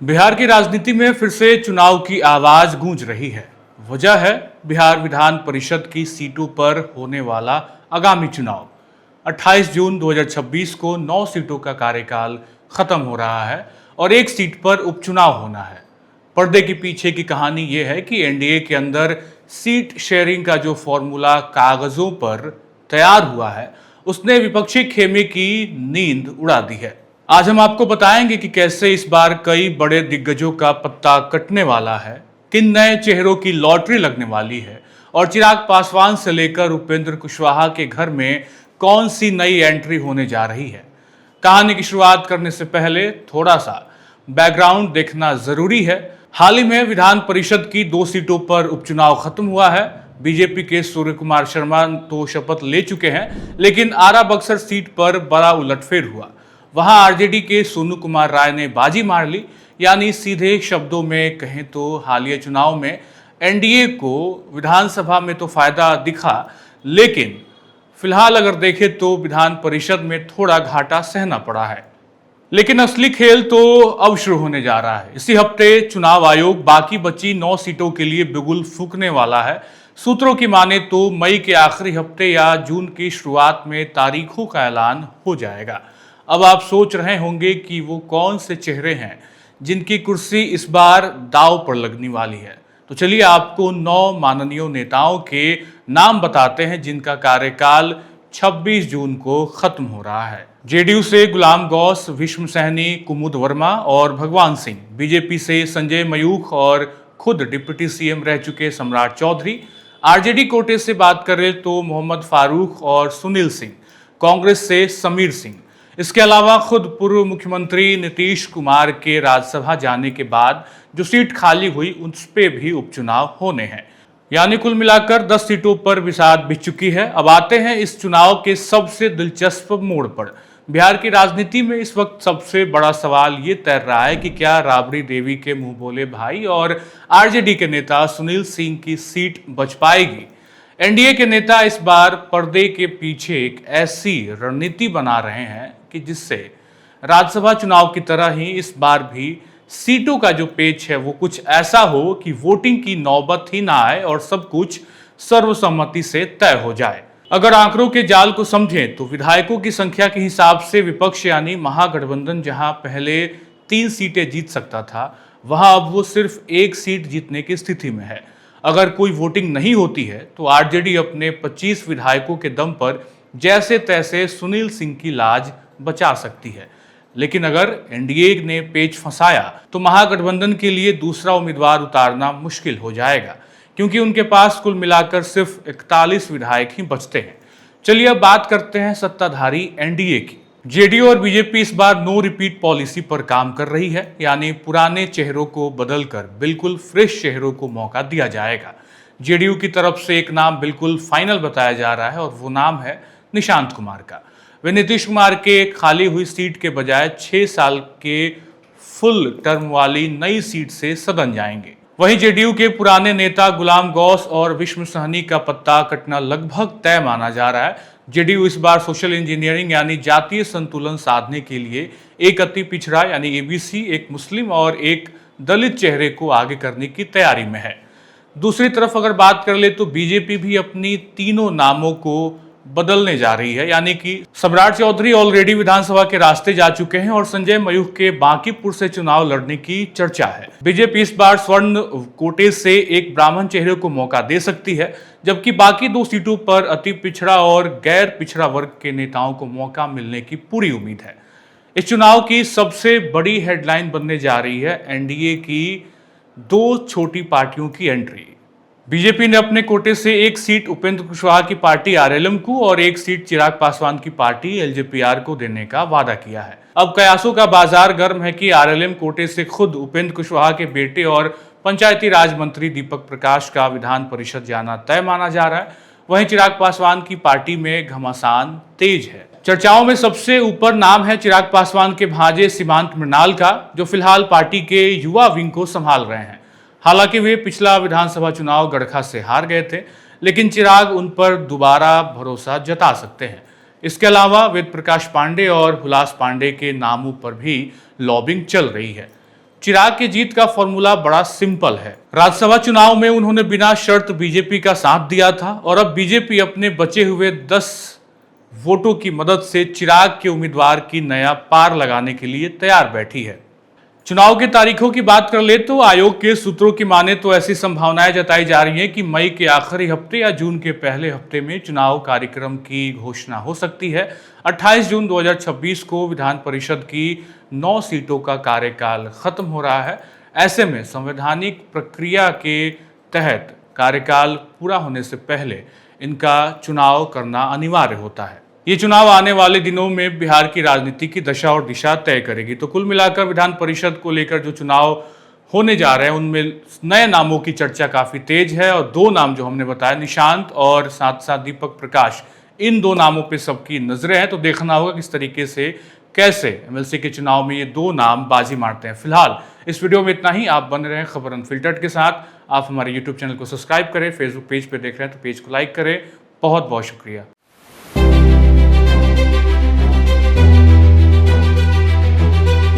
बिहार की राजनीति में फिर से चुनाव की आवाज गूंज रही है। वजह है बिहार विधान परिषद की सीटों पर होने वाला आगामी चुनाव। 28 जून 2026 को 9 सीटों का कार्यकाल खत्म हो रहा है और एक सीट पर उपचुनाव होना है। पर्दे के पीछे की कहानी यह है कि एनडीए के अंदर सीट शेयरिंग का जो फॉर्मूला कागजों पर तैयार हुआ है, उसने विपक्षी खेमे की नींद उड़ा दी है। आज हम आपको बताएंगे कि कैसे इस बार कई बड़े दिग्गजों का पत्ता कटने वाला है, किन नए चेहरों की लॉटरी लगने वाली है और चिराग पासवान से लेकर उपेंद्र कुशवाहा के घर में कौन सी नई एंट्री होने जा रही है। कहानी की शुरुआत करने से पहले थोड़ा सा बैकग्राउंड देखना जरूरी है। हाल ही में विधान परिषद की 2 सीटों पर उपचुनाव खत्म हुआ है। बीजेपी के सूर्य कुमार शर्मा तो शपथ ले चुके हैं, लेकिन आरा बक्सर सीट पर बड़ा उलटफेर हुआ। वहां आरजेडी के सोनू कुमार राय ने बाजी मार ली। यानी सीधे शब्दों में कहें तो हालिया चुनाव में एनडीए को विधानसभा में तो फायदा दिखा, लेकिन फिलहाल अगर देखें तो विधान परिषद में थोड़ा घाटा सहना पड़ा है। लेकिन असली खेल तो अब शुरू होने जा रहा है। इसी हफ्ते चुनाव आयोग बाकी बची 9 सीटों के लिए बिगुल फूंकने वाला है। सूत्रों की माने तो मई के आखिरी हफ्ते या जून की शुरुआत में तारीखों का ऐलान हो जाएगा। अब आप सोच रहे होंगे कि वो कौन से चेहरे हैं जिनकी कुर्सी इस बार दांव पर लगने वाली है। तो चलिए आपको 9 माननीय नेताओं के नाम बताते हैं जिनका कार्यकाल 26 जून को खत्म हो रहा है। जेडीयू से गुलाम गौस, विष्णु सहनी, कुमुद वर्मा और भगवान सिंह। बीजेपी से संजय मयूख और खुद डिप्टी सीएम रह चुके सम्राट चौधरी। आरजेडी कोटे से बात करें तो मोहम्मद फारूक और सुनील सिंह। कांग्रेस से समीर सिंह। इसके अलावा खुद पूर्व मुख्यमंत्री नीतीश कुमार के राज्यसभा जाने के बाद जो सीट खाली हुई उस पे भी उपचुनाव होने हैं। यानी कुल मिलाकर 10 सीटों पर बिसात बिछ चुकी है। अब आते हैं इस चुनाव के सबसे दिलचस्प मोड़ पर। बिहार की राजनीति में इस वक्त सबसे बड़ा सवाल ये तैर रहा है कि क्या राबड़ी देवी के मुंह बोले भाई और आरजेडी के नेता सुनील सिंह की सीट बच पाएगी। एनडीए के नेता इस बार पर्दे के पीछे एक ऐसी रणनीति बना रहे हैं कि जिससे राज्यसभा चुनाव की तरह ही इस बार भी सीटों का जो पेच है वो कुछ ऐसा हो कि वोटिंग की नौबत ही ना आए और सब कुछ सर्वसम्मति से तय हो जाए। अगर आंकड़ों के जाल को समझें तो विधायकों की संख्या के हिसाब से विपक्ष यानी महागठबंधन जहां पहले 3 सीटें जीत सकता था, वहां अब वो सिर्फ 1 सीट जीतने की स्थिति में है। अगर कोई वोटिंग नहीं होती है तो आरजेडी अपने 25 विधायकों के दम पर जैसे तैसे सुनील सिंह की लाज बचा सकती है। लेकिन अगर एनडीए ने पेच फंसाया तो महागठबंधन के लिए दूसरा उम्मीदवार उतारना मुश्किल हो जाएगा, क्योंकि उनके पास कुल मिलाकर सिर्फ 41 विधायक ही बचते हैं। चलिए अब बात करते हैं सत्ताधारी एनडीए की। जेडीयू और बीजेपी इस बार नो रिपीट पॉलिसी पर काम कर रही है, यानी पुराने चेहरों को बदलकर बिल्कुल फ्रेश चेहरों को मौका दिया जाएगा। जेडीयू की तरफ से एक नाम बिल्कुल फाइनल बताया जा रहा है और वो नाम है निशांत कुमार का। वे नीतीश कुमार के खाली हुई सीट के बजाय 6 साल के फुल टर्म वाली नई सीट से सदन जाएंगे। वहीं जेडीयू के पुराने नेता गुलाम गौस और विष्णु सहनी का पत्ता कटना लगभग तय माना जा रहा है। जेडीयू इस बार सोशल इंजीनियरिंग यानी जातीय संतुलन साधने के लिए एक अति पिछड़ा यानी एबीसी, एक मुस्लिम और एक दलित चेहरे को आगे करने की तैयारी में है। दूसरी तरफ अगर बात कर ले तो बीजेपी भी अपनी तीनों नामों को बदलने जा रही है, यानी कि सम्राट चौधरी ऑलरेडी विधानसभा के रास्ते जा चुके हैं और संजय मयूख के बांकीपुर से चुनाव लड़ने की चर्चा है। बीजेपी इस बार स्वर्ण कोटे से एक ब्राह्मण चेहरे को मौका दे सकती है, जबकि बाकी 2 सीटों पर अति पिछड़ा और गैर पिछड़ा वर्ग के नेताओं को मौका मिलने की पूरी उम्मीद है। इस चुनाव की सबसे बड़ी हेडलाइन बनने जा रही है एनडीए की 2 छोटी पार्टियों की एंट्री। बीजेपी ने अपने कोटे से एक सीट उपेंद्र कुशवाहा की पार्टी आरएलएम को और एक सीट चिराग पासवान की पार्टी एलजेपीआर को देने का वादा किया है। अब कयासों का बाजार गर्म है कि आरएलएम कोटे से खुद उपेंद्र कुशवाहा के बेटे और पंचायती राज मंत्री दीपक प्रकाश का विधान परिषद जाना तय माना जा रहा है। वहीं चिराग पासवान की पार्टी में घमासान तेज है। चर्चाओं में सबसे ऊपर नाम है चिराग पासवान के भांजे सीमांत मृणाल का, जो फिलहाल पार्टी के युवा विंग को संभाल रहे हैं। हालांकि वे पिछला विधानसभा चुनाव गड़खा से हार गए थे, लेकिन चिराग उन पर दोबारा भरोसा जता सकते हैं। इसके अलावा वेद प्रकाश पांडे और हुलास पांडे के नामों पर भी लॉबिंग चल रही है। चिराग की जीत का फॉर्मूला बड़ा सिंपल है। राज्यसभा चुनाव में उन्होंने बिना शर्त बीजेपी का साथ दिया था और अब बीजेपी अपने बचे हुए 10 वोटों की मदद से चिराग के उम्मीदवार की नया पार लगाने के लिए तैयार बैठी है। चुनाव की तारीखों की बात कर ले तो आयोग के सूत्रों की माने तो ऐसी संभावनाएं जताई जा रही हैं कि मई के आखिरी हफ्ते या जून के पहले हफ्ते में चुनाव कार्यक्रम की घोषणा हो सकती है। 28 जून 2026 को विधान परिषद की 9 सीटों का कार्यकाल खत्म हो रहा है। ऐसे में संवैधानिक प्रक्रिया के तहत कार्यकाल पूरा होने से पहले इनका चुनाव करना अनिवार्य होता है। ये चुनाव आने वाले दिनों में बिहार की राजनीति की दशा और दिशा तय करेगी। तो कुल मिलाकर विधान परिषद को लेकर जो चुनाव होने जा रहे हैं उनमें नए नामों की चर्चा काफी तेज है और 2 नाम जो हमने बताया, निशांत और साथ साथ दीपक प्रकाश, इन 2 नामों पे सबकी नजरें हैं। तो देखना होगा किस तरीके से कैसे एमएलसी के चुनाव में ये 2 नाम बाजी मारते हैं। फिलहाल इस वीडियो में इतना ही। आप बने रहें खबर अनफिल्टर्ड के साथ। आप हमारे यूट्यूब चैनल को सब्सक्राइब करें, फेसबुक पेज पे देख रहे हैं तो पेज को लाइक करें। बहुत बहुत शुक्रिया।